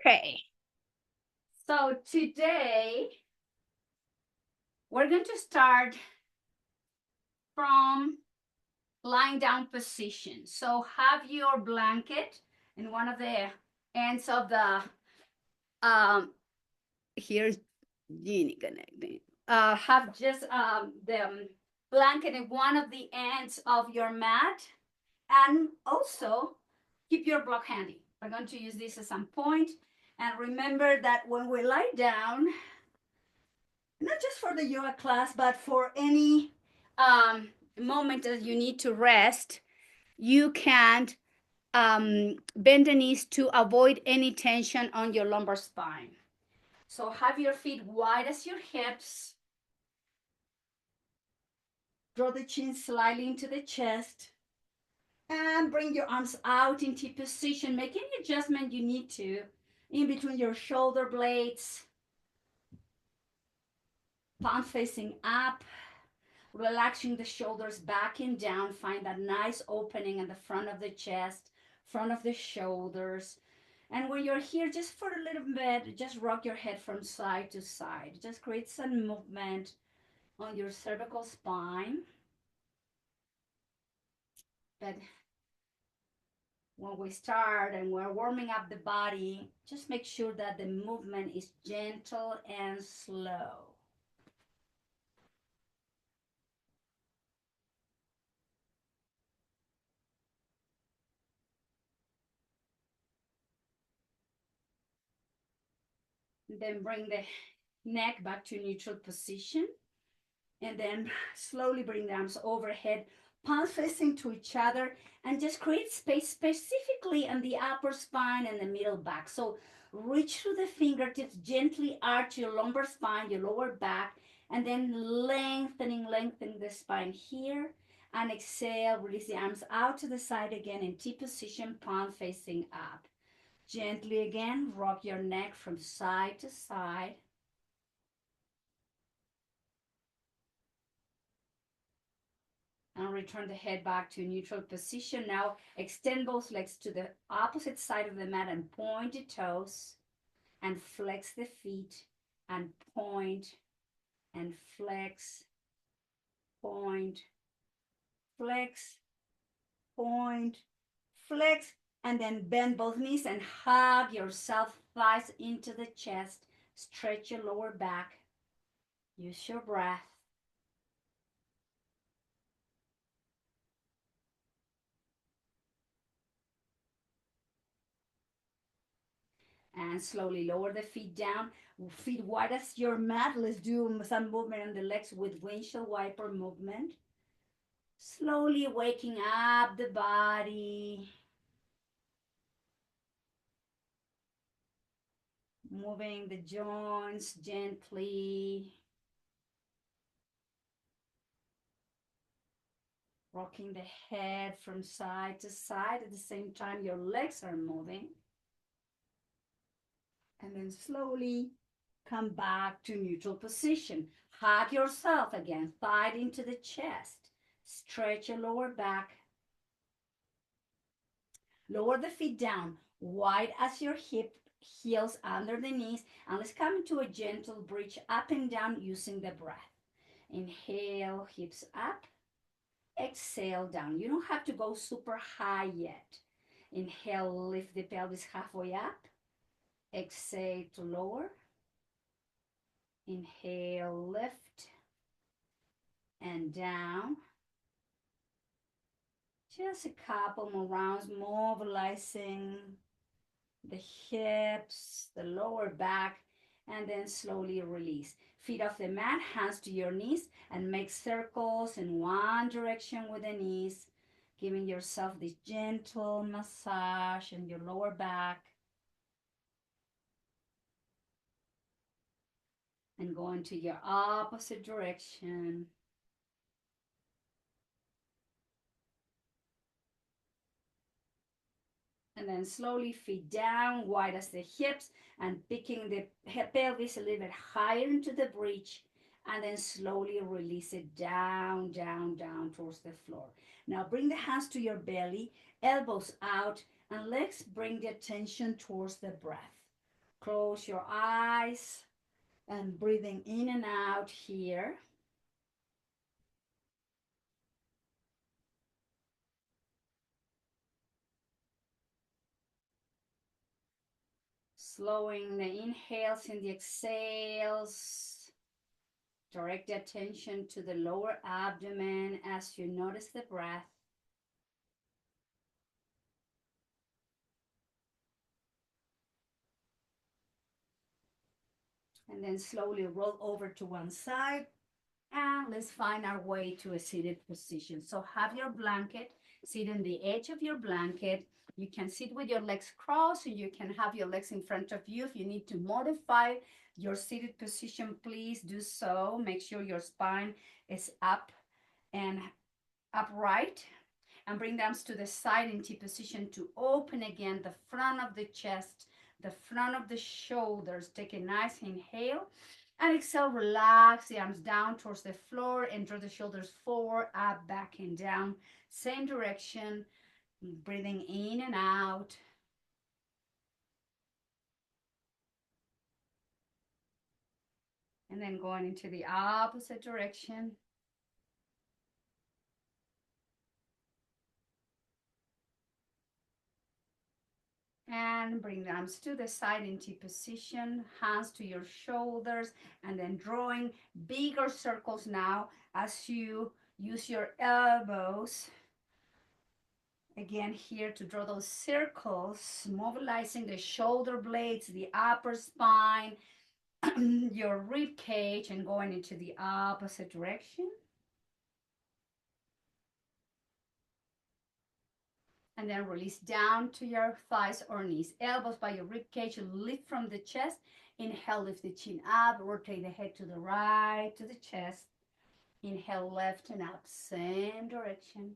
Okay, so today we're going to start from lying down position. So have your blanket in one of the ends of the here's Jeannie connecting. Have just the blanket in one of the ends of your mat, and also keep your block handy. We're going to use this at some point, and remember that when we lie down, not just for the yoga class, but for any moment that you need to rest, you can bend the knees to avoid any tension on your lumbar spine. So have your feet wide as your hips. Draw the chin slightly into the chest. And bring your arms out into position. Make any adjustment you need to in between your shoulder blades. Palm facing up. Relaxing the shoulders back and down. Find that nice opening in the front of the chest, front of the shoulders. And when you're here, just for a little bit, just rock your head from side to side. Just create some movement on your cervical spine. But when we start and we're warming up the body, just make sure that the movement is gentle and slow. Then bring the neck back to neutral position. And then slowly bring the arms overhead, palms facing to each other, and just create space specifically on the upper spine and the middle back. So reach through the fingertips, gently arch your lumbar spine, your lower back, and then lengthening the spine here. And exhale, release the arms out to the side again in T position, palm facing up. Gently again, rock your neck from side to side. And return the head back to neutral position. Now extend both legs to the opposite side of the mat and point the toes and flex the feet and point and flex, point, flex, point, flex, and then bend both knees and hug yourself, thighs into the chest. Stretch your lower back. Use your breath. And slowly lower the feet down, feet wide as your mat. Let's do some movement on the legs with windshield wiper movement. Slowly waking up the body, moving the joints gently, rocking the head from side to side. At the same time, your legs are moving. And then slowly come back to neutral position. Hug yourself again, thigh into the chest. Stretch your lower back. Lower the feet down, wide as your hip, heels under the knees. And let's come into a gentle bridge up and down using the breath. Inhale, hips up. Exhale, down. You don't have to go super high yet. Inhale, lift the pelvis halfway up. Exhale to lower. Inhale, lift and down. Just a couple more rounds, mobilizing the hips, the lower back, and then slowly release. Feet off the mat, hands to your knees, and make circles in one direction with the knees, giving yourself this gentle massage in your lower back. And go into your opposite direction. And then slowly feet down, wide as the hips, and picking the pelvis a little bit higher into the bridge, and then slowly release it down, down, down towards the floor. Now bring the hands to your belly, elbows out, and let's bring the attention towards the breath. Close your eyes and breathing in and out here. Slowing the inhales and the exhales. Direct the attention to the lower abdomen as you notice the breath. And then slowly roll over to one side. And let's find our way to a seated position. So have your blanket, sit on the edge of your blanket. You can sit with your legs crossed, or you can have your legs in front of you. If you need to modify your seated position, please do so. Make sure your spine is up and upright. And bring the arms to the side in T position to open again the front of the chest, the front of the shoulders. Take a nice inhale. And exhale, relax the arms down towards the floor and draw the shoulders forward, up, back, and down. Same direction, breathing in and out. And then going into the opposite direction. And bring the arms to the side in T position, hands to your shoulders, and then drawing bigger circles now as you use your elbows. Again, here to draw those circles, mobilizing the shoulder blades, the upper spine, your rib cage, and going into the opposite direction. And then release down to your thighs or knees. Elbows by your rib cage, lift from the chest. Inhale, lift the chin up, rotate the head to the right, to the chest. Inhale, left and up, same direction.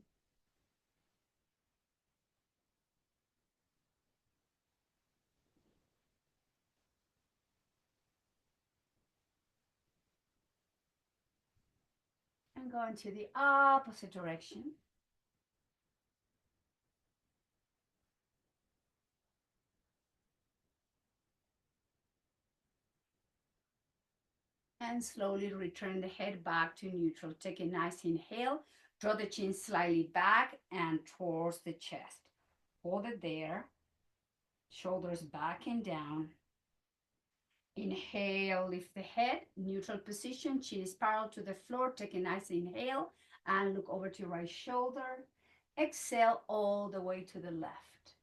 And go into the opposite direction. And slowly return the head back to neutral. Take a nice inhale. Draw the chin slightly back and towards the chest. Hold it there. Shoulders back and down. Inhale, lift the head, neutral position. Chin is parallel to the floor. Take a nice inhale and look over to your right shoulder. Exhale all the way to the left.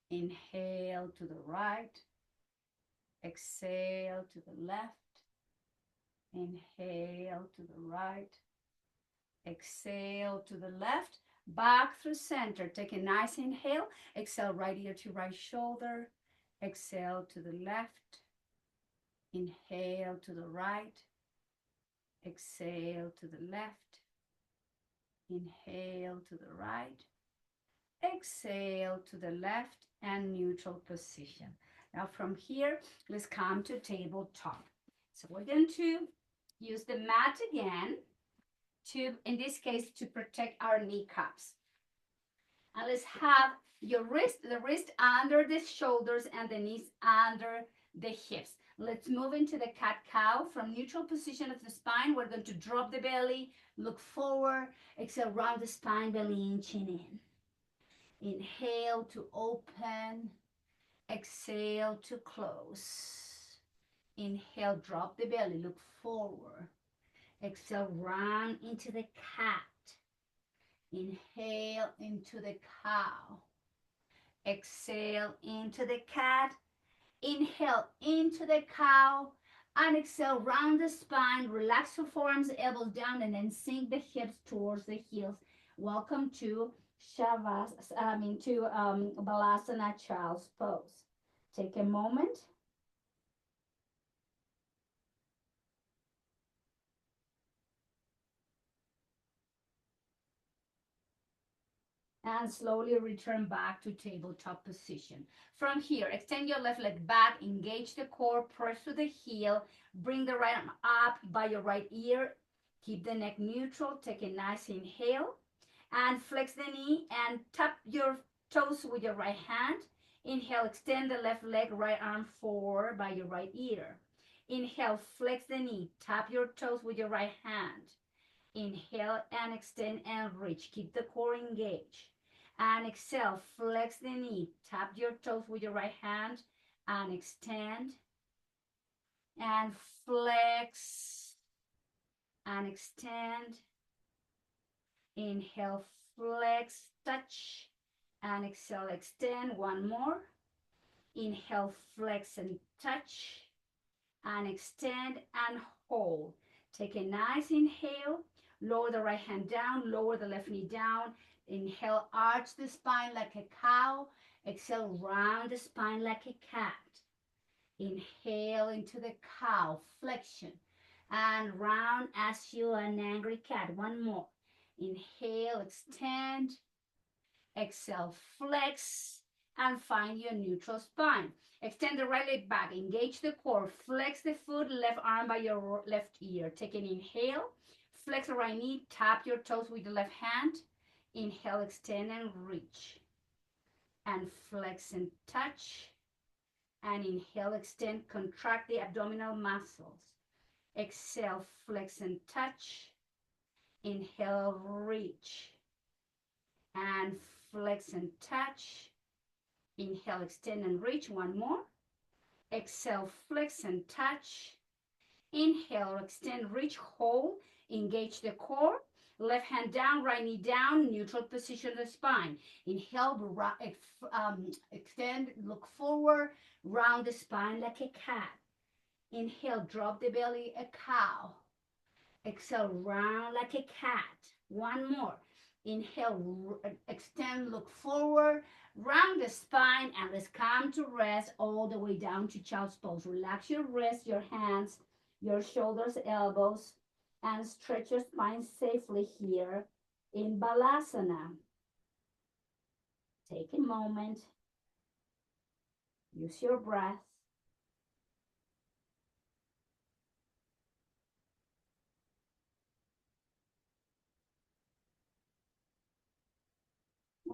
Inhale to the right. Exhale to the left. Inhale to the right. Exhale to the left. Back through center. Take a nice inhale. Exhale right ear to right shoulder. Exhale to the left. Inhale to the right. Exhale to the left. Inhale to the right. Exhale to the left and neutral position. Now from here, let's come to tabletop. So we're going to use the mat again to, in this case, to protect our kneecaps. And let's have your the wrist under the shoulders and the knees under the hips. Let's move into the cat-cow. From neutral position of the spine, we're going to drop the belly, look forward, exhale, round the spine, belly in, chin in. Inhale to open, exhale to close. Inhale, drop the belly, look forward. Exhale, round into the cat. Inhale into the cow. Exhale into the cat. Inhale into the cow. And exhale, round the spine, relax your forearms, elbows down, and then sink the hips towards the heels. Welcome to Balasana Child's Pose. Take a moment. And slowly return back to tabletop position. From here, extend your left leg back, engage the core, press to the heel, bring the right arm up by your right ear, keep the neck neutral, take a nice inhale, and flex the knee and tap your toes with your right hand. Inhale, extend the left leg, right arm forward by your right ear. Inhale, flex the knee. Tap your toes with your right hand. Inhale and extend and reach. Keep the core engaged. And exhale, flex the knee. Tap your toes with your right hand and extend and flex and extend. Inhale, flex, touch, and exhale, extend. One more. Inhale, flex and touch, and extend and hold. Take a nice inhale. Lower the right hand down, lower the left knee down. Inhale, arch the spine like a cow. Exhale, round the spine like a cat. Inhale into the cow, flexion, and round as you an angry cat. One more. Inhale, extend. Exhale, flex, and find your neutral spine. Extend the right leg back, engage the core, flex the foot, left arm by your left ear. Take an inhale, flex the right knee, tap your toes with the left hand. Inhale, extend and reach. And flex and touch. And inhale, extend, contract the abdominal muscles. Exhale, flex and touch. Inhale, reach. And flex and touch. Inhale, extend and reach. One more. Exhale, flex and touch. Inhale, extend, reach, hold, engage the core. Left hand down, right knee down, neutral position of the spine. Inhale, extend, look forward, round the spine like a cat. Inhale, drop the belly, a cow. Exhale, round like a cat. One more. Inhale, extend, look forward, round the spine, and let's come to rest all the way down to child's pose. Relax your wrists, your hands, your shoulders, elbows, and stretch your spine safely here in Balasana. Take a moment. Use your breath.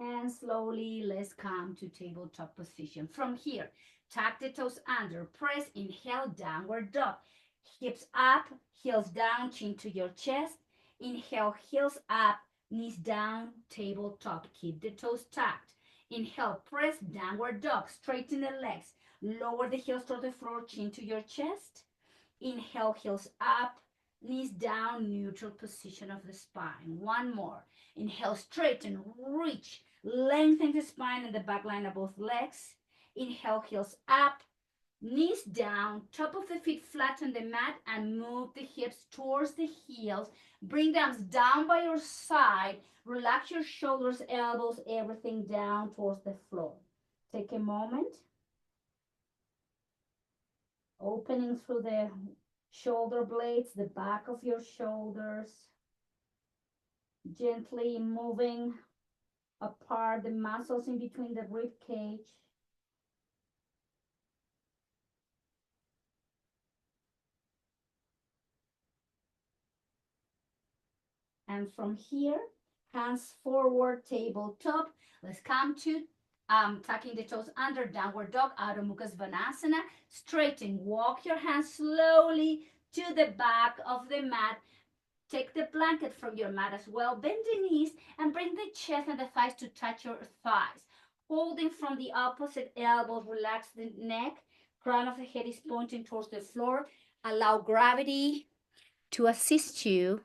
And slowly, let's come to tabletop position. From here, tuck the toes under, press, inhale, downward dog. Hips up, heels down, chin to your chest. Inhale, heels up, knees down, tabletop. Keep the toes tucked. Inhale, press, downward dog. Straighten the legs. Lower the heels to the floor, chin to your chest. Inhale, heels up, knees down, neutral position of the spine. One more. Inhale, straighten, reach, lengthen the spine and the back line of both legs. Inhale, heels up, knees down, top of the feet flat on the mat, and move the hips towards the heels. Bring the arms down by your side. Relax your shoulders, elbows, everything down towards the floor. Take a moment. Opening through the shoulder blades, the back of your shoulders. Gently moving apart the muscles in between the rib cage. And from here, hands forward, tabletop. Let's come to tucking the toes under, downward dog, Adho Mukha Svanasana. Straighten, walk your hands slowly to the back of the mat. Take the blanket from your mat as well. Bend the knees and bring the chest and the thighs to touch your thighs. Holding from the opposite elbows, relax the neck. Crown of the head is pointing towards the floor. Allow gravity to assist you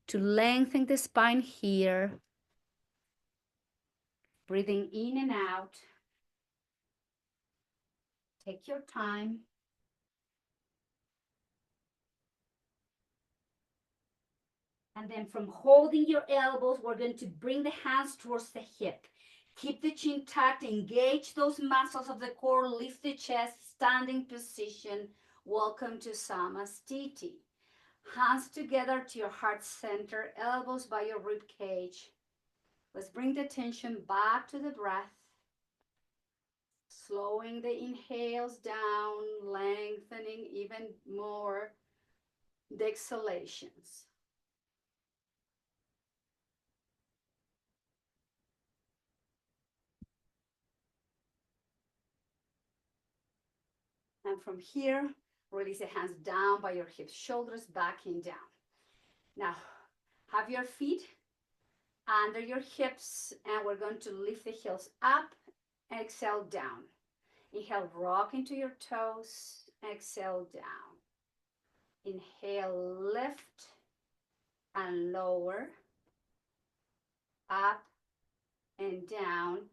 to lengthen the spine here. Breathing in and out. Take your time. And then from holding your elbows, we're going to bring the hands towards the hip. Keep the chin tucked, engage those muscles of the core, lift the chest, standing position. Welcome to Samastiti. Hands together to your heart center, elbows by your rib cage. Let's bring the attention back to the breath. Slowing the inhales down, lengthening even more the exhalations. And from here, release the hands down by your hips, shoulders back and down. Now, have your feet under your hips, and we're going to lift the heels up, exhale down. Inhale, rock into your toes, exhale down. Inhale, lift and lower, up and down.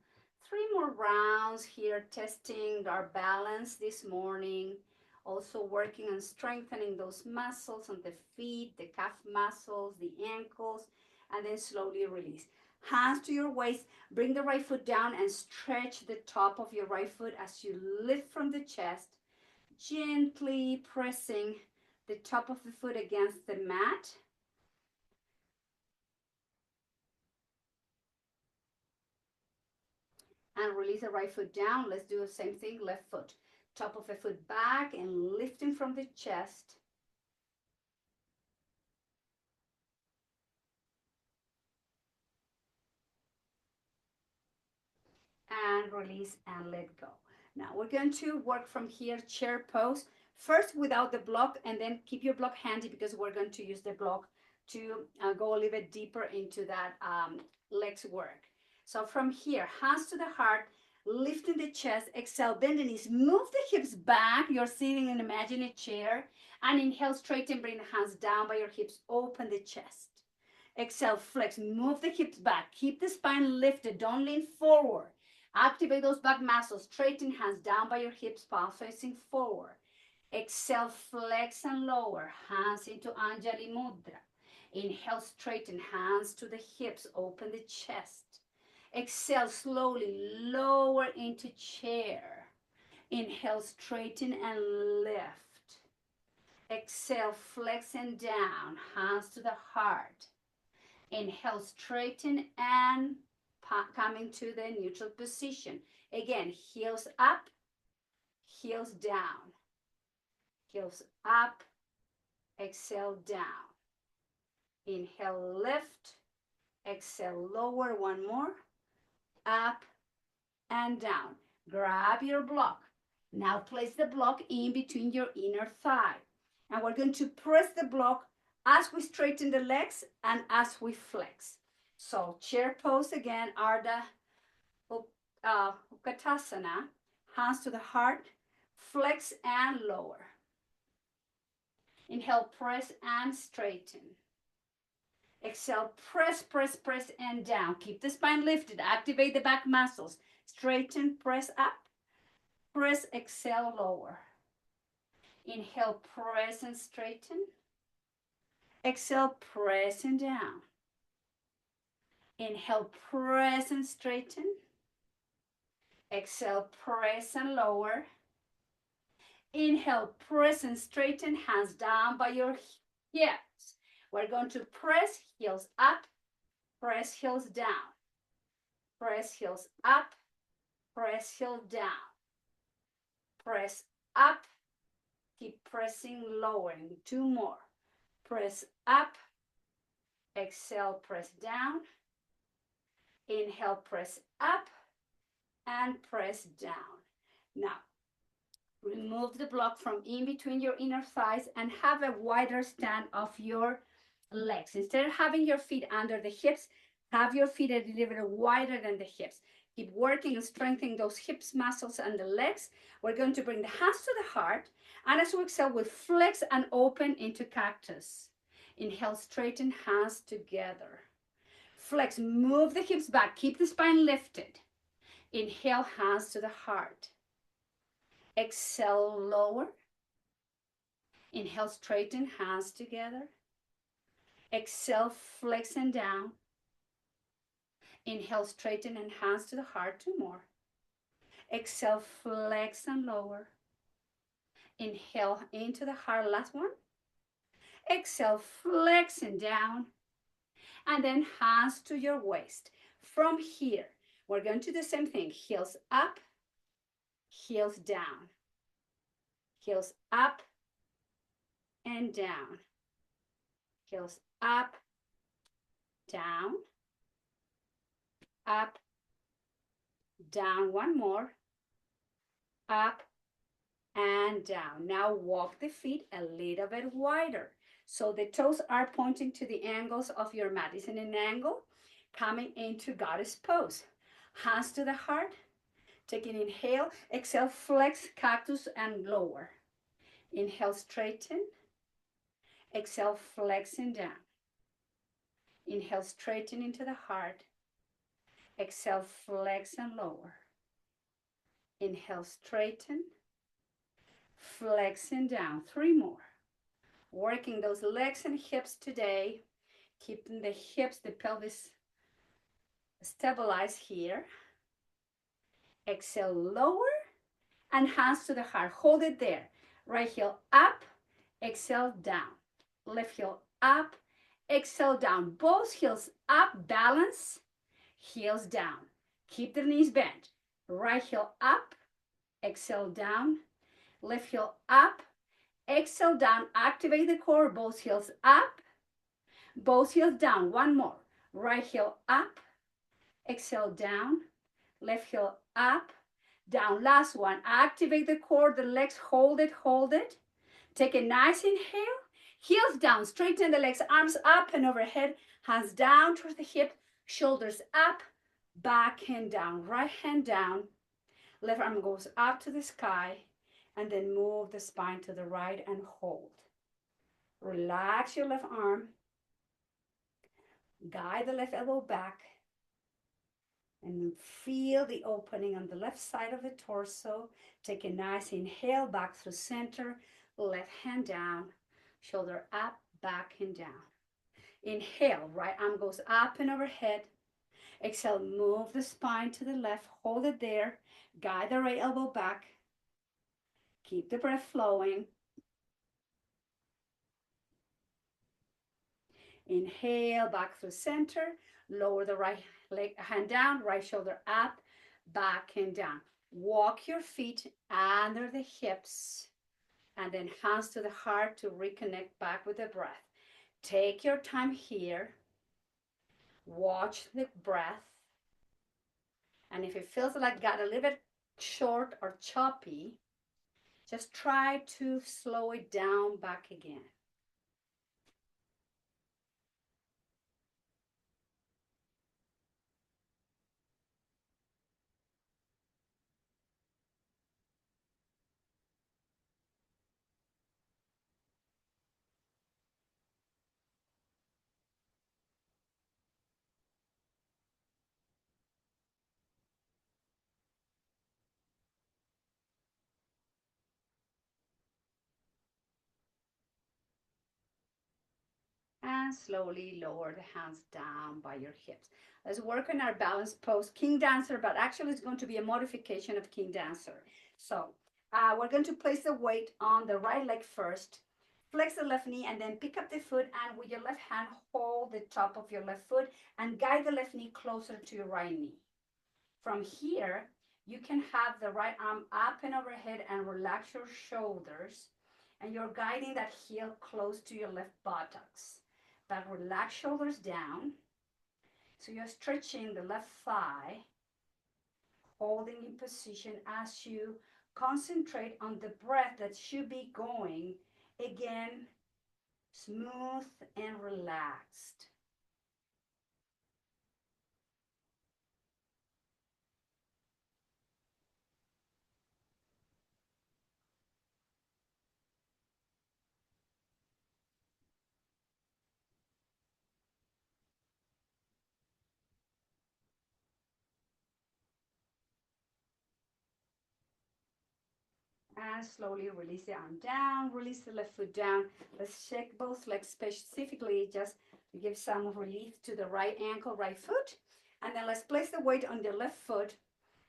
3 more rounds here, testing our balance this morning. Also working on strengthening those muscles on the feet, the calf muscles, the ankles, and then slowly release. Hands to your waist, bring the right foot down and stretch the top of your right foot as you lift from the chest, gently pressing the top of the foot against the mat. And release the right foot down. Let's do the same thing, left foot. Top of the foot back and lifting from the chest. And release and let go. Now we're going to work from here, chair pose. First without the block, and then keep your block handy because we're going to use the block to go a little bit deeper into that legs work. So from here, hands to the heart, lifting the chest, exhale, bend the knees, move the hips back. You're sitting in an imaginary chair, and inhale, straighten, bring the hands down by your hips, open the chest. Exhale, flex, move the hips back, keep the spine lifted, don't lean forward. Activate those back muscles, straighten hands down by your hips, palms facing forward. Exhale, flex and lower, hands into Anjali Mudra. Inhale, straighten, hands to the hips, open the chest. Exhale, slowly lower into chair. Inhale, straighten and lift. Exhale, flex and down, hands to the heart. Inhale, straighten and coming to the neutral position. Again, heels up, heels down. Heels up, exhale down. Inhale, lift, exhale, lower, one more. Up and down. Grab your block. Now place the block in between your inner thigh. And we're going to press the block as we straighten the legs and as we flex. So chair pose again, Ardha Utkatasana, hands to the heart, flex and lower. Inhale, press and straighten. Exhale, press, press, press and down. Keep the spine lifted, activate the back muscles. Straighten, press up, press, exhale, lower. Inhale, press and straighten. Exhale, press and down. Inhale, press and straighten. Exhale, press and lower. Inhale, press and straighten, hands down by your hips. We're going to press, heels up, press, heels down. Press, heels up, press, heel down. Press up, keep pressing, lowering. 2 more. Press up, exhale, press down. Inhale, press up, and press down. Now, remove the block from in between your inner thighs and have a wider stand of your legs. Instead of having your feet under the hips, have your feet a little bit wider than the hips. Keep working and strengthening those hips muscles and the legs. We're going to bring the hands to the heart, and as we exhale, we'll flex and open into cactus. Inhale, straighten, hands together. Flex, move the hips back, keep the spine lifted. Inhale, hands to the heart. Exhale, lower. Inhale, straighten, hands together. Exhale, flex and down. Inhale, straighten and hands to the heart. 2 more. Exhale, flex and lower. Inhale into the heart. Last one. Exhale, flex and down. And then hands to your waist. From here, we're going to do the same thing. Heels up, heels down. Heels up and down. Heels up, down, up, down. 1 more. Up and down. Now walk the feet a little bit wider. So the toes are pointing to the angles of your mat. It's in an angle, coming into goddess pose. Hands to the heart. Take an inhale. Exhale, flex, cactus, and lower. Inhale, straighten. Exhale, flexing down. Inhale, straighten into the heart. Exhale, flex and lower. Inhale, straighten. Flexing down. 3 more. Working those legs and hips today. Keeping the hips, the pelvis stabilized here. Exhale, lower. And hands to the heart. Hold it there. Right heel up. Exhale, down. Left heel up. Exhale, down. Both heels up. Balance. Heels down. Keep the knees bent. Right heel up. Exhale, down. Left heel up. Exhale, down. Activate the core. Both heels up. Both heels down. 1 more. Right heel up. Exhale, down. Left heel up. Down. Last one. Activate the core. The legs. Hold it. Hold it. Take a nice inhale. Heels down. Straighten the legs. Arms up and overhead. Hands down towards the hip. Shoulders up. Back hand down. Right hand down. Left arm goes up to the sky. And then move the spine to the right and hold. Relax your left arm. Guide the left elbow back. And feel the opening on the left side of the torso. Take a nice inhale back through center. Left hand down. Shoulder up, back and down. Inhale, right arm goes up and overhead. Exhale, move the spine to the left. Hold it there. Guide the right elbow back. Keep the breath flowing. Inhale, back through center. Lower the right leg, hand down, right shoulder up, back and down. Walk your feet under the hips and then hands to the heart to reconnect back with the breath. Take your time here. Watch the breath. And if it feels like got a little bit short or choppy, just try to slow it down back again. And slowly lower the hands down by your hips. Let's work on our balance pose, King Dancer, but actually it's going to be a modification of King Dancer. So we're going to place the weight on the right leg first, flex the left knee, and then pick up the foot, and with your left hand, hold the top of your left foot and guide the left knee closer to your right knee. From here, you can have the right arm up and overhead and relax your shoulders, and you're guiding that heel close to your left buttocks. But relax shoulders down. So you're stretching the left thigh, holding in position as you concentrate on the breath that should be going, again, smooth and relaxed. And slowly release the arm down, release the left foot down. Let's check both legs specifically just to give some relief to the right ankle, right foot. And then let's place the weight on the left foot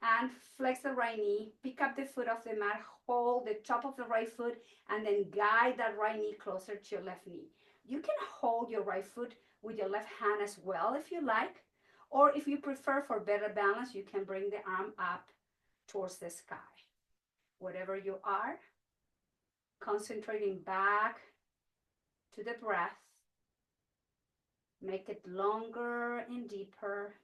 and flex the right knee. Pick up the foot off the mat, hold the top of the right foot, and then guide that right knee closer to your left knee. You can hold your right foot with your left hand as well if you like. Or if you prefer for better balance, you can bring the arm up towards the sky. Whatever you are, concentrating back to the breath. Make it longer and deeper.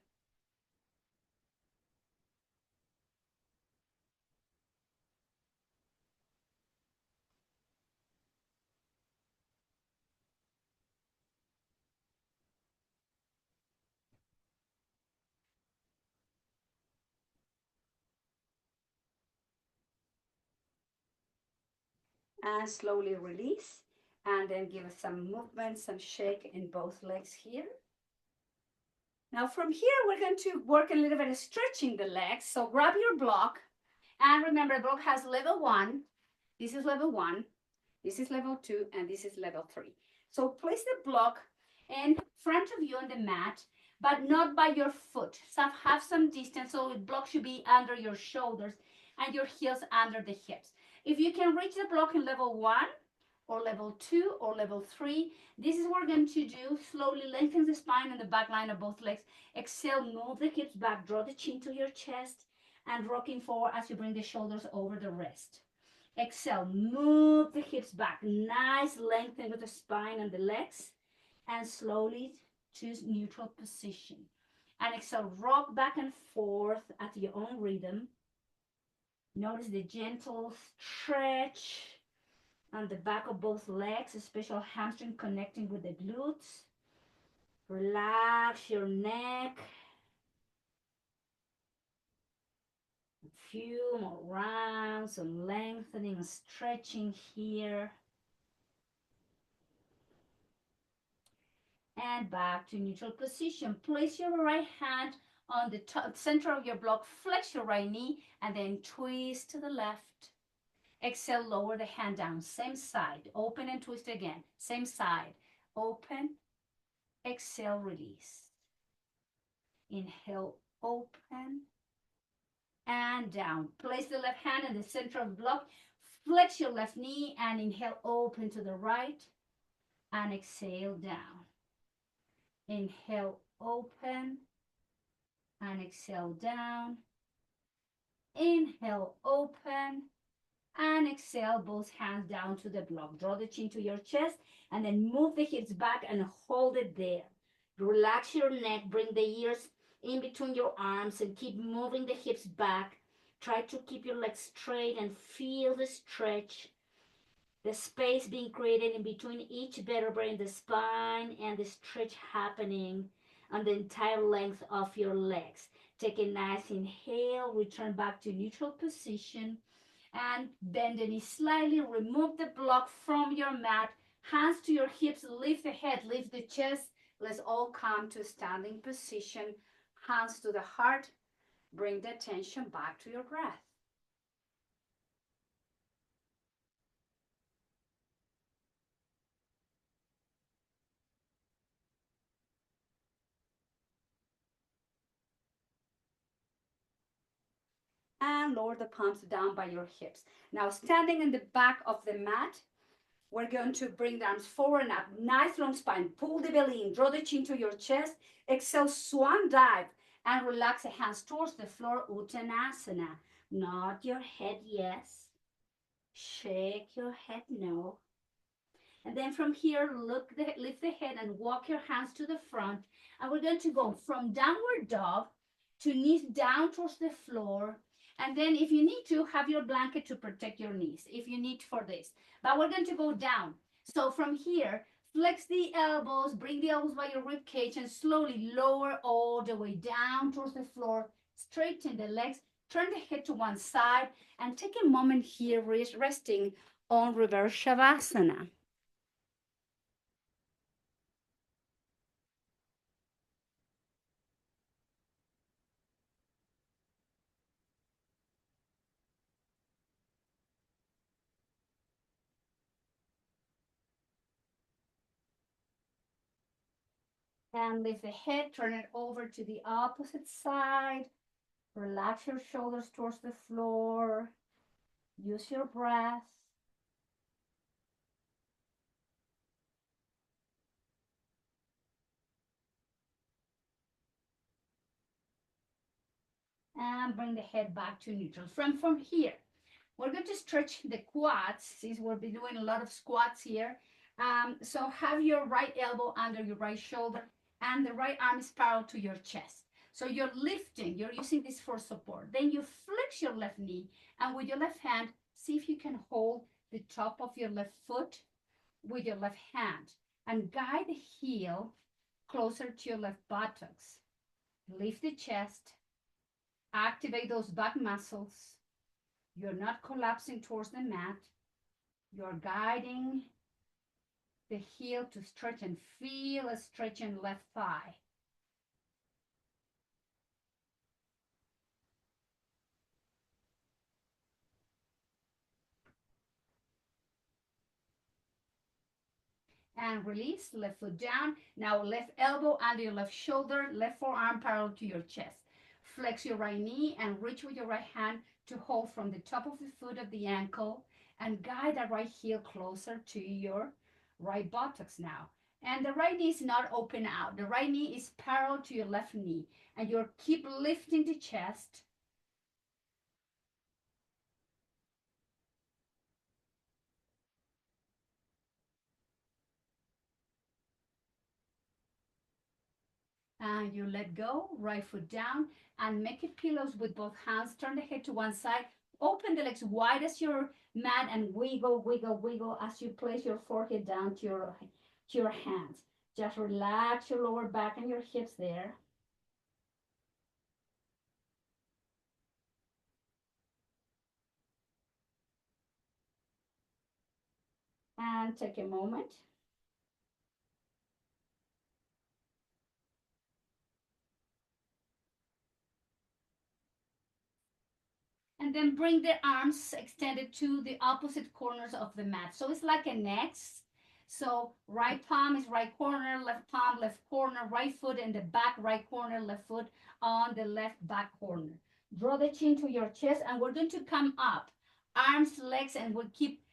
and slowly release. And then give us some movement, some shake in both legs here. Now from here, we're going to work a little bit of stretching the legs. So grab your block. And remember, the block has level 1. This is level 1. This is level 2. And this is level 3. So place the block in front of you on the mat, but not by your foot. So have some distance, so the block should be under your shoulders and your heels under the hips. If you can reach the block in level 1 or level 2 or level 3, this is what we're going to do. Slowly lengthen the spine and the back line of both legs. Exhale, move the hips back, draw the chin to your chest, and rocking forward as you bring the shoulders over the wrist. Exhale, move the hips back. Nice lengthen with the spine and the legs. And slowly choose neutral position. And exhale, rock back and forth at your own rhythm. Notice the gentle stretch on the back of both legs, especially hamstring connecting with the glutes. Relax your neck. A few more rounds, some lengthening, stretching here. And back to neutral position. Place your right hand on the top, center of your block, flex your right knee, and then twist to the left. Exhale, lower the hand down, same side, open and twist again, same side, open, exhale, release. Inhale, open, and down. Place the left hand in the center of the block, flex your left knee, and inhale, open to the right, and exhale, down. Inhale, open, and exhale, down. Inhale, open, and exhale, both hands down to the block. Draw the chin to your chest, and then move the hips back and hold it there. Relax your neck, bring the ears in between your arms, and keep moving the hips back. Try to keep your legs straight and feel the stretch. The space being created in between each vertebra in the spine, and the stretch happening on the entire length of your legs. Take a nice inhale, return back to neutral position, and bend the knee slightly. Remove the block from your mat. Hands to your hips, lift the head, lift the chest. Let's all come to standing position. Hands to the heart. Bring the attention back to your breath. And lower the palms down by your hips. Now standing in the back of the mat, we're going to bring the arms forward and up. Nice long spine. Pull the belly in. Draw the chin to your chest. Exhale, swan dive. And relax the hands towards the floor, Uttanasana. Nod your head, yes. Shake your head, no. And then from here, lift the head and walk your hands to the front. And we're going to go from downward dog to knees down towards the floor. And then if you need to, have your blanket to protect your knees, if you need for this. But we're going to go down. So from here, flex the elbows, bring the elbows by your rib cage, and slowly lower all the way down towards the floor. Straighten the legs, turn the head to one side, and take a moment here resting on reverse Shavasana. And lift the head, turn it over to the opposite side. Relax your shoulders towards the floor. Use your breath. And bring the head back to neutral. From here, we're going to stretch the quads, since we'll be doing a lot of squats here. So have your right elbow under your right shoulder, and the right arm is parallel to your chest. So you're lifting, you're using this for support. Then you flex your left knee, and with your left hand, see if you can hold the top of your left foot with your left hand, and guide the heel closer to your left buttocks. Lift the chest, activate those back muscles. You're not collapsing towards the mat. You're guiding the heel to stretch and feel a stretch in left thigh. And release, left foot down. Now left elbow under your left shoulder, left forearm parallel to your chest. Flex your right knee and reach with your right hand to hold from the top of the foot of the ankle and guide that right heel closer to your right buttocks now. And the right knee is not open out. The right knee is parallel to your left knee. And you keep lifting the chest. And you let go, right foot down, and make it pillows with both hands. Turn the head to one side. Open the legs wide as your mat and wiggle, wiggle, wiggle as you place your forehead down to your hands. Just relax your lower back and your hips there. And take a moment. And then bring the arms extended to the opposite corners of the mat. So it's like an X. So right palm is right corner, left palm, left corner, right foot in the back, right corner, left foot on the left back corner. Draw the chin to your chest, and we're going to come up, arms, legs, and we'll keep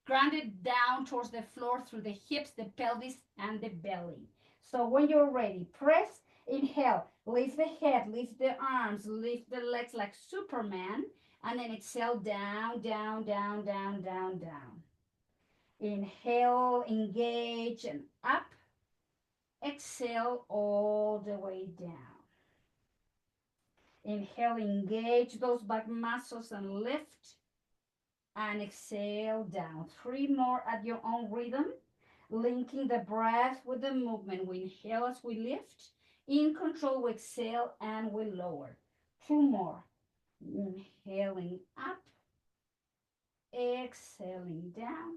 grounded down towards the floor through the hips, the pelvis, and the belly. So when you're ready, press, inhale, lift the head, lift the arms, lift the legs like Superman, and then exhale down, down, down, down, down, down. Inhale, engage, and up. Exhale all the way down. Inhale, engage those back muscles and lift. And exhale down. 3 more at your own rhythm, linking the breath with the movement. We inhale as we lift. In control, we exhale and we lower. 2 more. Inhaling up. Exhaling down.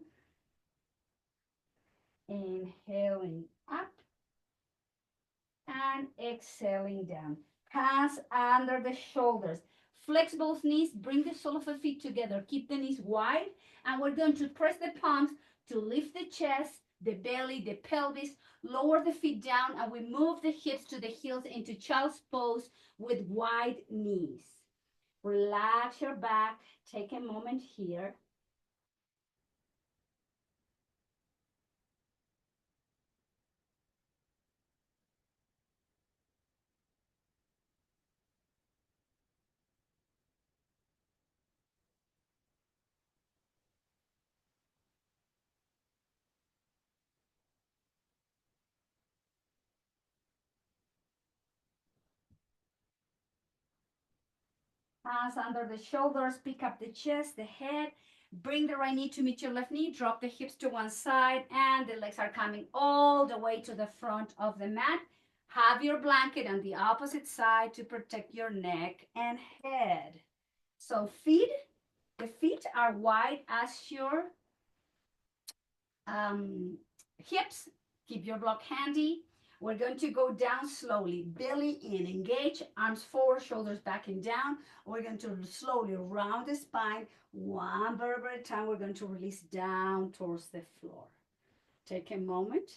Inhaling up and exhaling down. Hands under the shoulders. Flex both knees. Bring the sole of the feet together. Keep the knees wide. And we're going to press the palms to lift the chest, the belly, the pelvis. Lower the feet down. And we move the hips to the heels into child's pose with wide knees. Relax your back. Take a moment here. Hands under the shoulders, pick up the chest, the head. Bring the right knee to meet your left knee. Drop the hips to one side, and the legs are coming all the way to the front of the mat. Have your blanket on the opposite side to protect your neck and head. So the feet are wide as your hips. Keep your block handy. We're going to go down slowly, belly in, engage, arms forward, shoulders back and down. We're going to slowly round the spine, one vertebra at a time. We're going to release down towards the floor. Take a moment.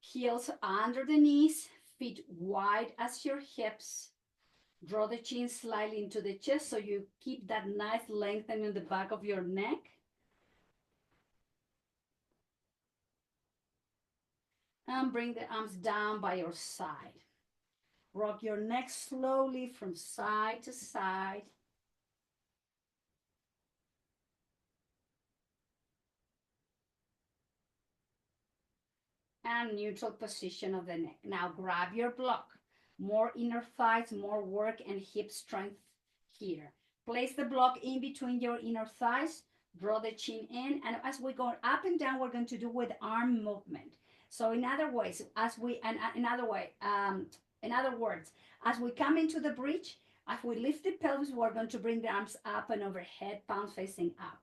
Heels under the knees, feet wide as your hips. Draw the chin slightly into the chest so you keep that nice lengthening in the back of your neck. And bring the arms down by your side. Rock your neck slowly from side to side. And neutral position of the neck. Now grab your block. More inner thighs, more work and hip strength here. Place the block in between your inner thighs. Draw the chin in. And as we go up and down, we're going to do with arm movement. So in other ways, in other words, as we come into the bridge, as we lift the pelvis, we're going to bring the arms up and overhead, palms facing up.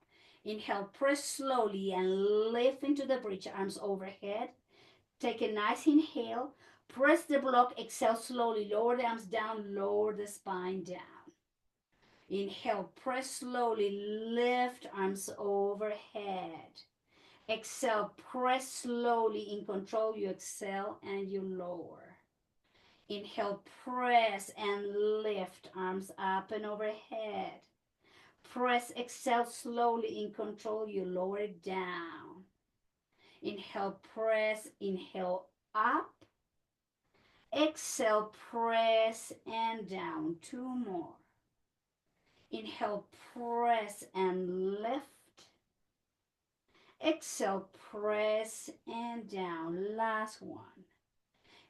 Inhale, press slowly and lift into the bridge, arms overhead. Take a nice inhale. Press the block. Exhale slowly. Lower the arms down. Lower the spine down. Inhale. Press slowly. Lift arms overhead. Exhale. Press slowly. In control, you exhale and you lower. Inhale. Press and lift arms up and overhead. Press. Exhale slowly. In control, you lower it down. Inhale. Press. Inhale. Up. Exhale, press and down. Two more. Inhale, press and lift. Exhale, press and down. Last one.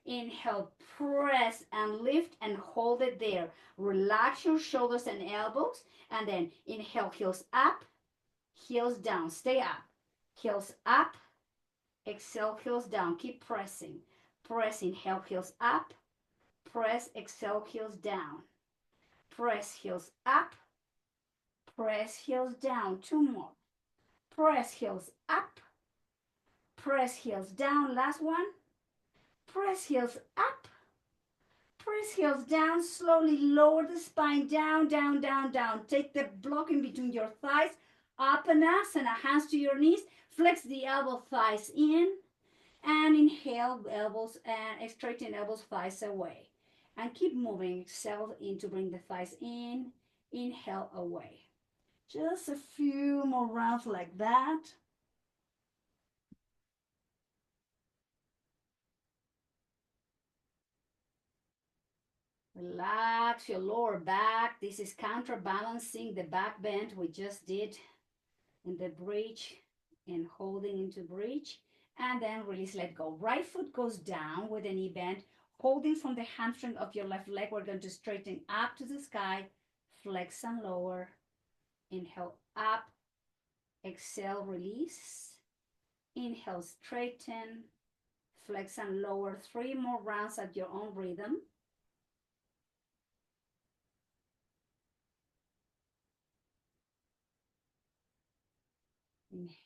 Inhale, press and lift and hold it there. Relax your shoulders and elbows. And then inhale, heels up, heels down. Stay up. Heels up. Exhale, heels down. Keep pressing. Press, inhale, heels up. Press, exhale, heels down. Press, heels up. Press, heels down. Two more. Press, heels up. Press, heels down. Last one. Press, heels up. Press, heels down. Slowly lower the spine. Down, down, down, down. Take the block in between your thighs. Apanasana. Hands to your knees. Flex the elbow, thighs in. And inhale, elbows and straighten elbows, thighs away. And keep moving. Exhale in to bring the thighs in. Inhale away. Just a few more rounds like that. Relax your lower back. This is counterbalancing the back bend we just did in the bridge and holding into bridge. And then release, let go. Right foot goes down with a knee bend, holding from the hamstring of your left leg. We're going to straighten up to the sky, flex and lower. Inhale up, exhale, release. Inhale, straighten, flex and lower. 3 more rounds at your own rhythm.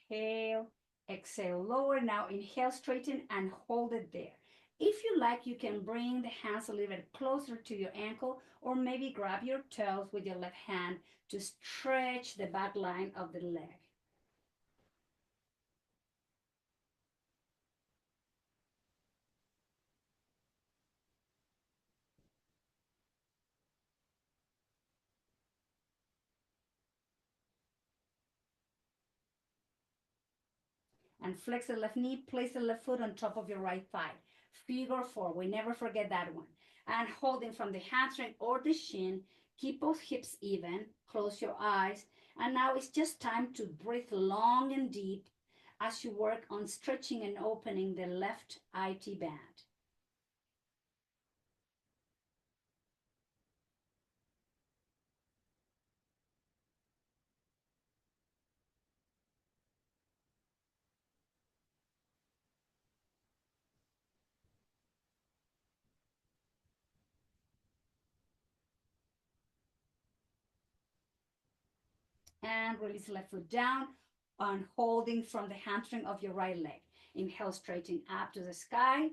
Inhale, exhale, lower. Now inhale, straighten and hold it there. If you like, you can bring the hands a little bit closer to your ankle or maybe grab your toes with your left hand to stretch the back line of the leg. And flex the left knee, place the left foot on top of your right thigh. Figure 4, we never forget that one. And holding from the hamstring or the shin, keep both hips even, close your eyes. And now it's just time to breathe long and deep as you work on stretching and opening the left IT band. And release left foot down and holding from the hamstring of your right leg. Inhale, straighten up to the sky,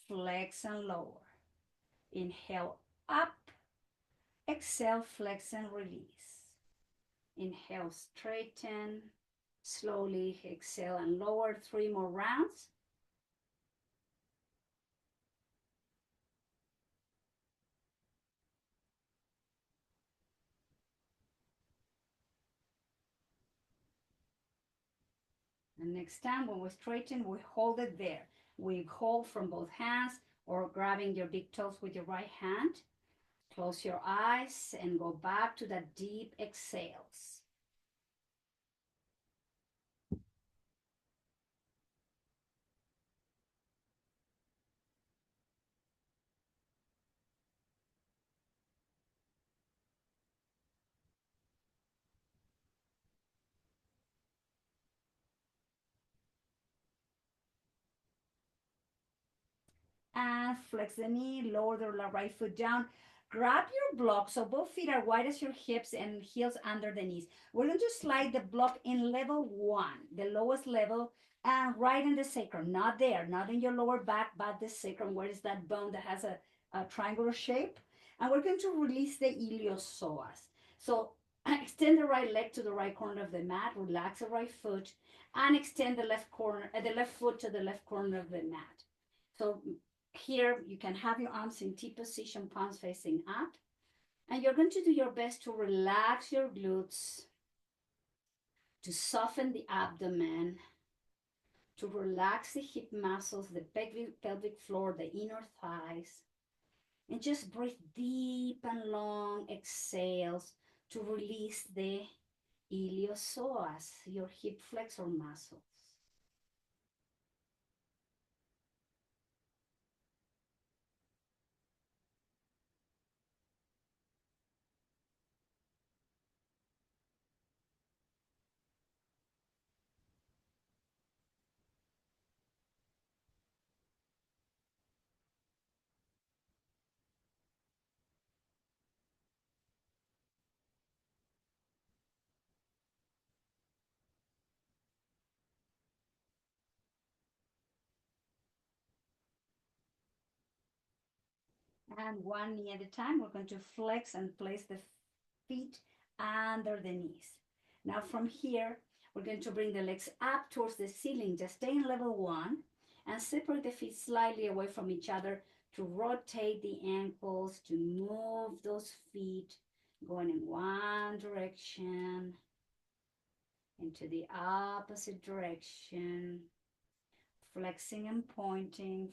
flex and lower. Inhale up, exhale, flex and release. Inhale, straighten, slowly exhale and lower. 3 more rounds. And next time when we straighten, we hold it there. We hold from both hands or grabbing your big toes with your right hand. Close your eyes and go back to that deep exhales. And flex the knee, lower the right foot down. Grab your block so both feet are wide as your hips and heels under the knees. We're going to slide the block in level 1, the lowest level, and right in the sacrum. Not there, not in your lower back, but the sacrum. Where is that bone that has a triangular shape? And we're going to release the iliopsoas. So extend the right leg to the right corner of the mat, relax the right foot, and extend the left corner, the left foot to the left corner of the mat. So here you can have your arms in T position, palms facing up, and you're going to do your best to relax your glutes, to soften the abdomen, to relax the hip muscles, the pelvic floor, the inner thighs, and just breathe deep and long exhales to release the iliopsoas, your hip flexor muscles. And one knee at a time, we're going to flex and place the feet under the knees. Now from here, we're going to bring the legs up towards the ceiling. Just stay in level 1 and separate the feet slightly away from each other to rotate the ankles, to move those feet going in one direction, into the opposite direction, flexing and pointing,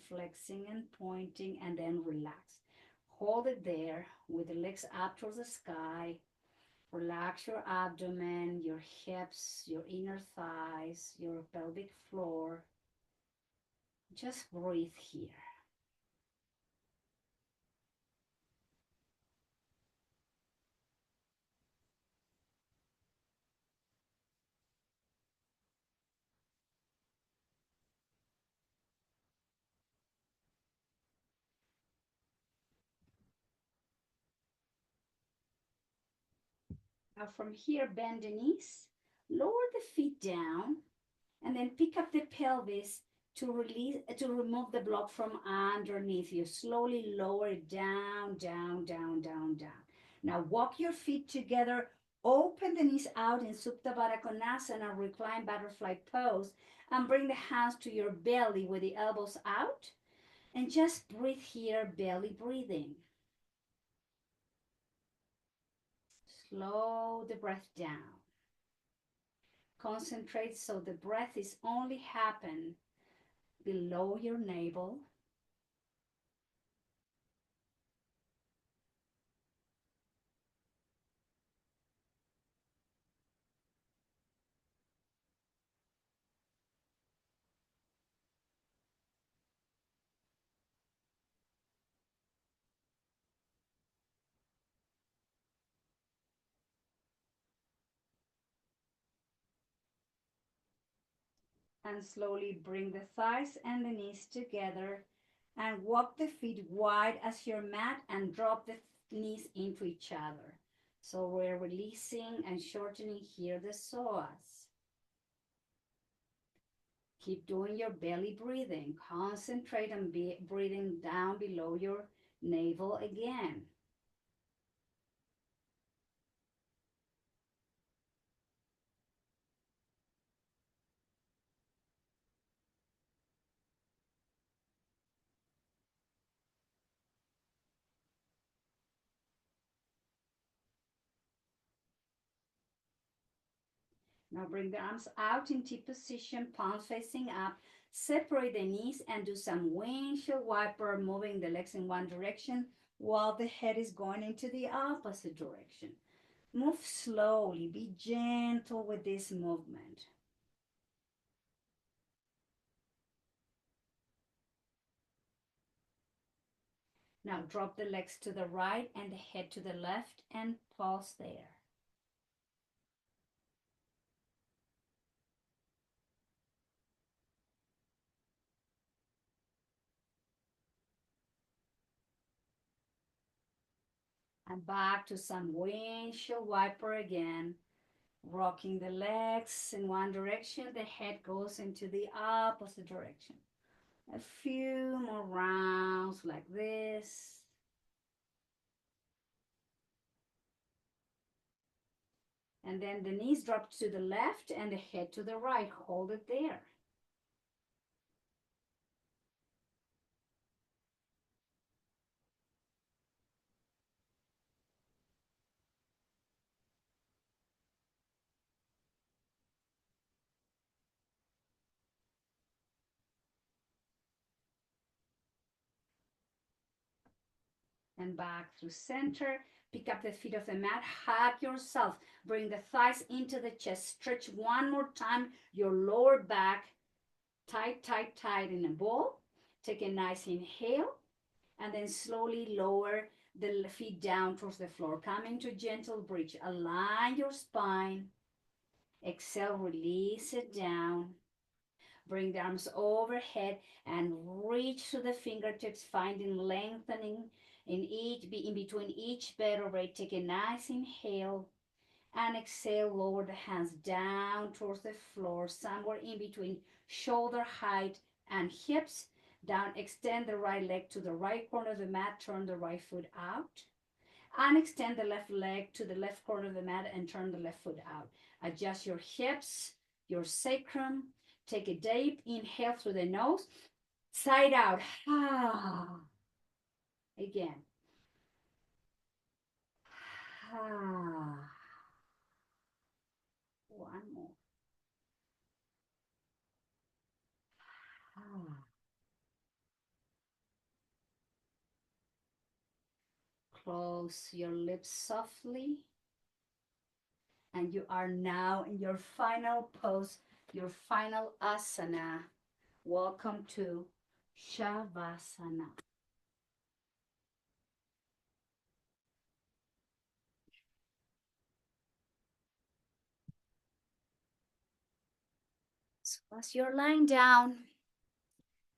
and then relax. Hold it there with the legs up towards the sky. Relax your abdomen, your hips, your inner thighs, your pelvic floor. Just breathe here. Now from here, bend the knees, lower the feet down, and then pick up the pelvis to remove the block from underneath you. Slowly lower it down, down, down, down, down. Now walk your feet together, open the knees out in Supta Baddha Konasana, recline butterfly pose, and bring the hands to your belly with the elbows out, and just breathe here, belly breathing. Slow the breath down. Concentrate so the breath is only happen below your navel. And slowly bring the thighs and the knees together and walk the feet wide as your mat and drop the knees into each other. So we're releasing and shortening here the psoas. Keep doing your belly breathing. Concentrate on breathing down below your navel again. Now bring the arms out in T position, palms facing up. Separate the knees and do some windshield wiper, moving the legs in one direction while the head is going into the opposite direction. Move slowly, be gentle with this movement. Now drop the legs to the right and the head to the left and pause there. And back to some windshield wiper again. Rocking the legs in one direction, the head goes into the opposite direction. A few more rounds like this. And then the knees drop to the left and the head to the right. Hold it there. And back through center. Pick up the feet of the mat. Hug yourself. Bring the thighs into the chest. Stretch one more time your lower back. Tight, tight, tight in a ball. Take a nice inhale. And then slowly lower the feet down towards the floor. Come into gentle bridge. Align your spine. Exhale, release it down. Bring the arms overhead and reach to the fingertips, finding lengthening in between each vertebrae. Take a nice inhale and exhale. Lower the hands down towards the floor, somewhere in between shoulder height and hips. Down, extend the right leg to the right corner of the mat. Turn the right foot out. And extend the left leg to the left corner of the mat and turn the left foot out. Adjust your hips, your sacrum. Take a deep inhale through the nose. Side out. Again. One more. Close your lips softly. And you are now in your final pose, your final asana. Welcome to Shavasana. So as you're lying down,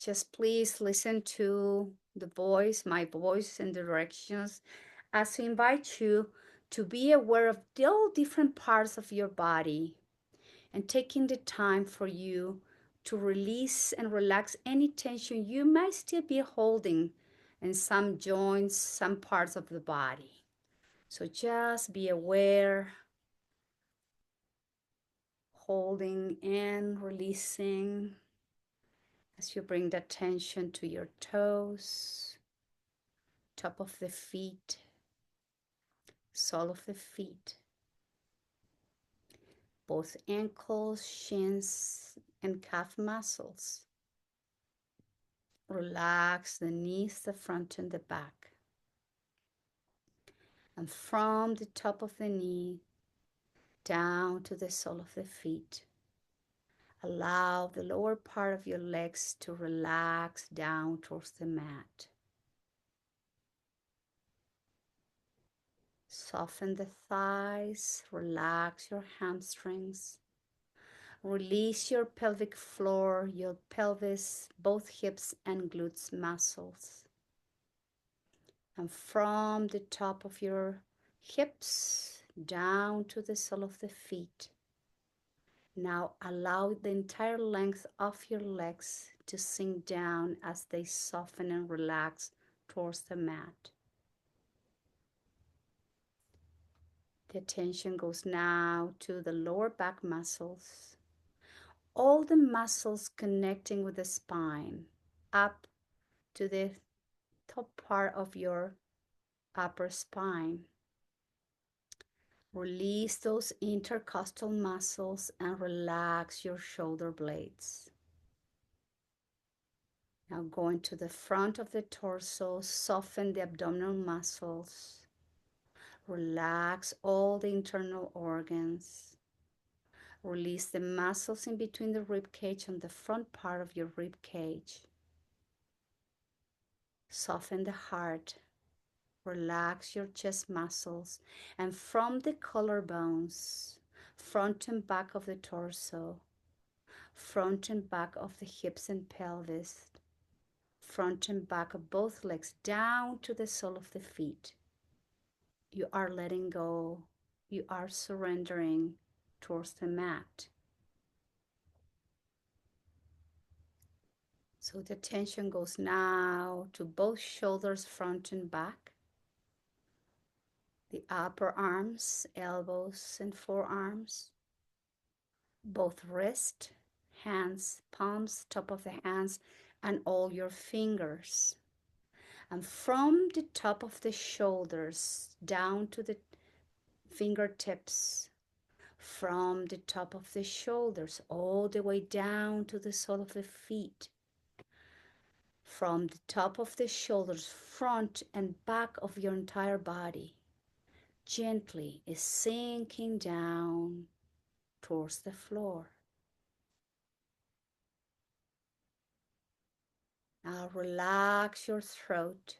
just please listen to the voice, my voice and directions as I invite you to be aware of all different parts of your body and taking the time for you to release and relax any tension you might still be holding in some joints, some parts of the body. So just be aware, holding and releasing as you bring the attention to your toes, top of the feet, sole of the feet, both ankles, shins, and calf muscles. Relax the knees, the front, and the back. And from the top of the knee down to the sole of the feet, allow the lower part of your legs to relax down towards the mat. Soften the thighs, relax your hamstrings. Release your pelvic floor, your pelvis, both hips and glutes muscles. And from the top of your hips down to the sole of the feet, now allow the entire length of your legs to sink down as they soften and relax towards the mat. The attention goes now to the lower back muscles, all the muscles connecting with the spine, up to the top part of your upper spine. Release those intercostal muscles and relax your shoulder blades. Now going to the front of the torso, soften the abdominal muscles. Relax all the internal organs. Release the muscles in between the rib cage and the front part of your rib cage. Soften the heart. Relax your chest muscles, and from the collarbones, front and back of the torso, front and back of the hips and pelvis, front and back of both legs down to the sole of the feet. You are letting go. You are surrendering towards the mat. So the attention goes now to both shoulders, front and back, the upper arms, elbows and forearms, both wrist, hands, palms, top of the hands, and all your fingers. And from the top of the shoulders down to the fingertips, from the top of the shoulders all the way down to the sole of the feet, from the top of the shoulders, front and back of your entire body, gently is sinking down towards the floor. Now relax your throat.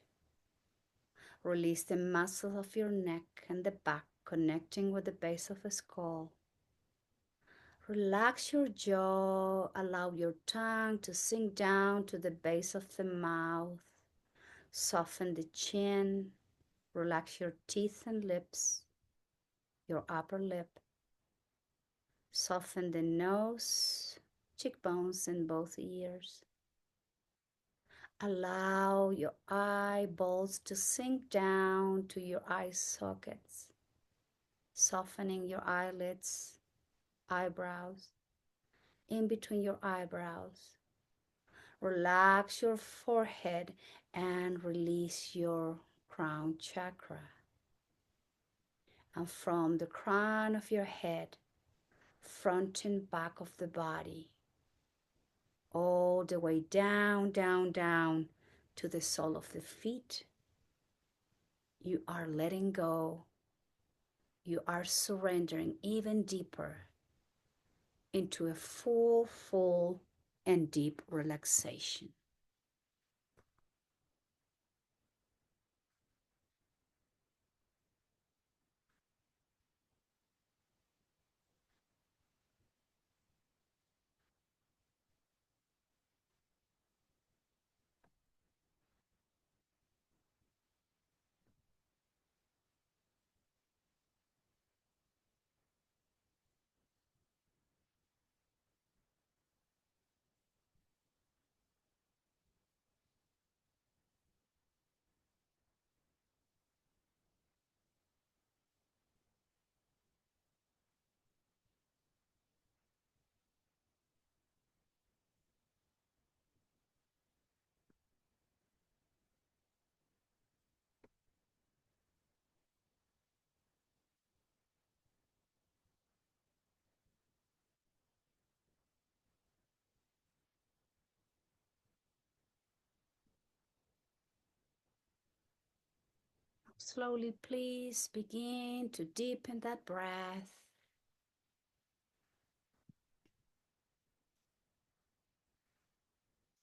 Release the muscles of your neck and the back, connecting with the base of the skull. Relax your jaw. Allow your tongue to sink down to the base of the mouth. Soften the chin. Relax your teeth and lips, your upper lip. Soften the nose, cheekbones, and both ears. Allow your eyeballs to sink down to your eye sockets, softening your eyelids, eyebrows, in between your eyebrows. Relax your forehead and release your crown chakra. And from the crown of your head, front and back of the body, all the way down, down, down to the sole of the feet, you are letting go. You are surrendering even deeper into a full and deep relaxation. Slowly, please begin to deepen that breath.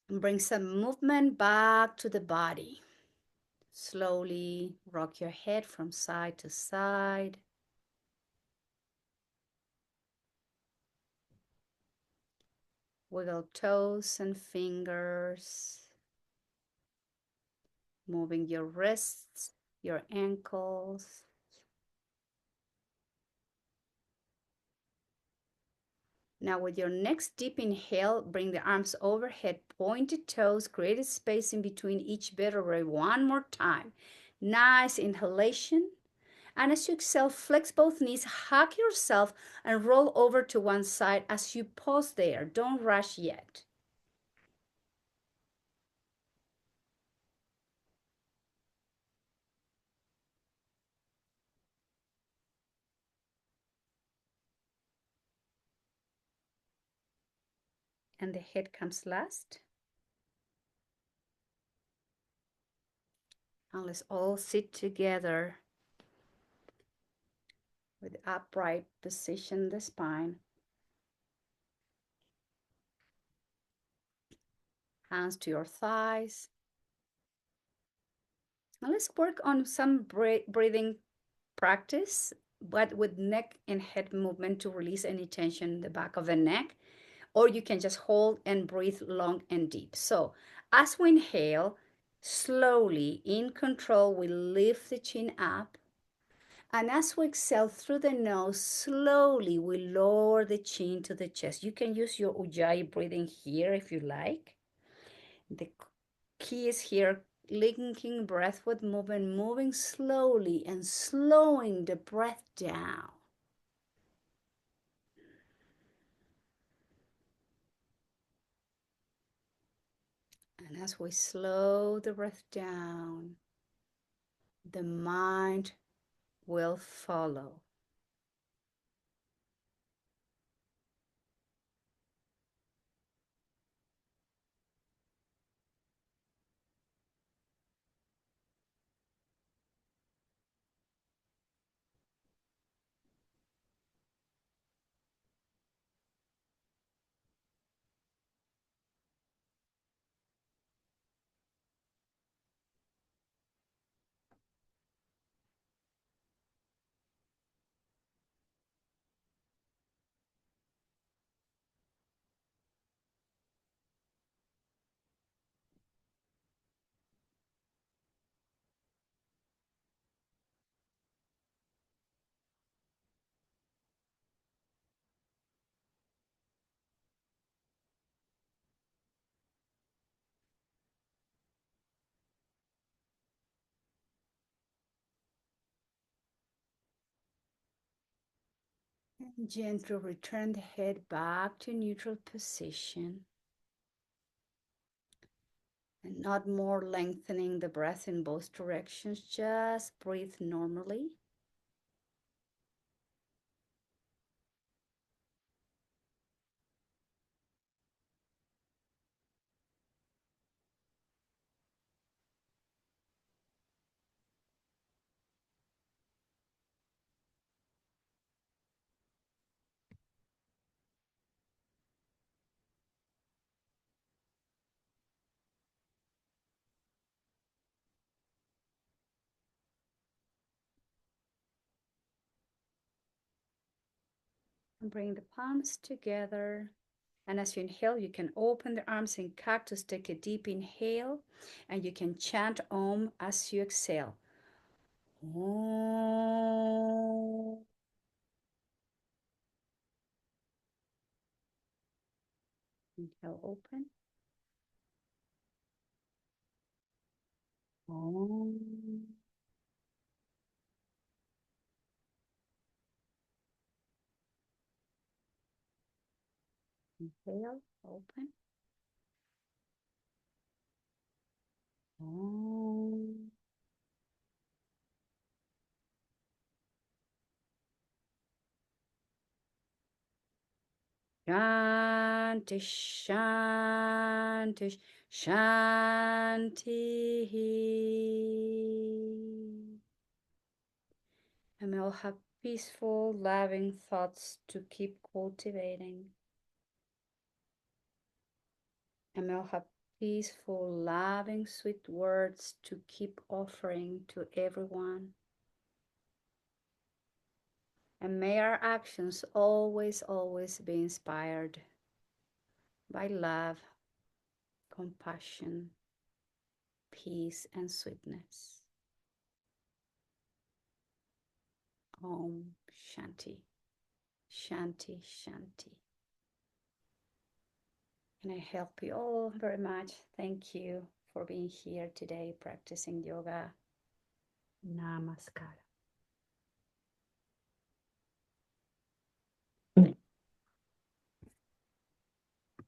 And bring some movement back to the body. Slowly rock your head from side to side. Wiggle toes and fingers. Moving your wrists, your ankles. Now with your next deep inhale, bring the arms overhead, pointed toes, create a space in between each vertebrae one more time. Nice inhalation. And as you exhale, flex both knees, hug yourself, and roll over to one side as you pause there. Don't rush yet. And the head comes last. And let's all sit together with upright position the spine. Hands to your thighs. Now let's work on some breathing practice, but with neck and head movement to release any tension in the back of the neck. Or you can just hold and breathe long and deep. So as we inhale, slowly in control, we lift the chin up. And as we exhale through the nose, slowly we lower the chin to the chest. You can use your Ujjayi breathing here if you like. The key is here, linking breath with movement, moving slowly and slowing the breath down. And as we slow the breath down, the mind will follow. And gently return the head back to neutral position. And not more lengthening the breath in both directions, just breathe normally. And bring the palms together. And as you inhale, you can open the arms in cactus, take a deep inhale, and you can chant Om as you exhale. Om. Inhale, open. Om. Inhale, open. Om. Shanti, Shanti, Shanti. And may all have peaceful, loving thoughts to keep cultivating. And may all have peaceful, loving, sweet words to keep offering to everyone. And may our actions always, always be inspired by love, compassion, peace, and sweetness. Om Shanti, Shanti, Shanti. And I help you all very much. Thank you for being here today practicing yoga. Namaskar.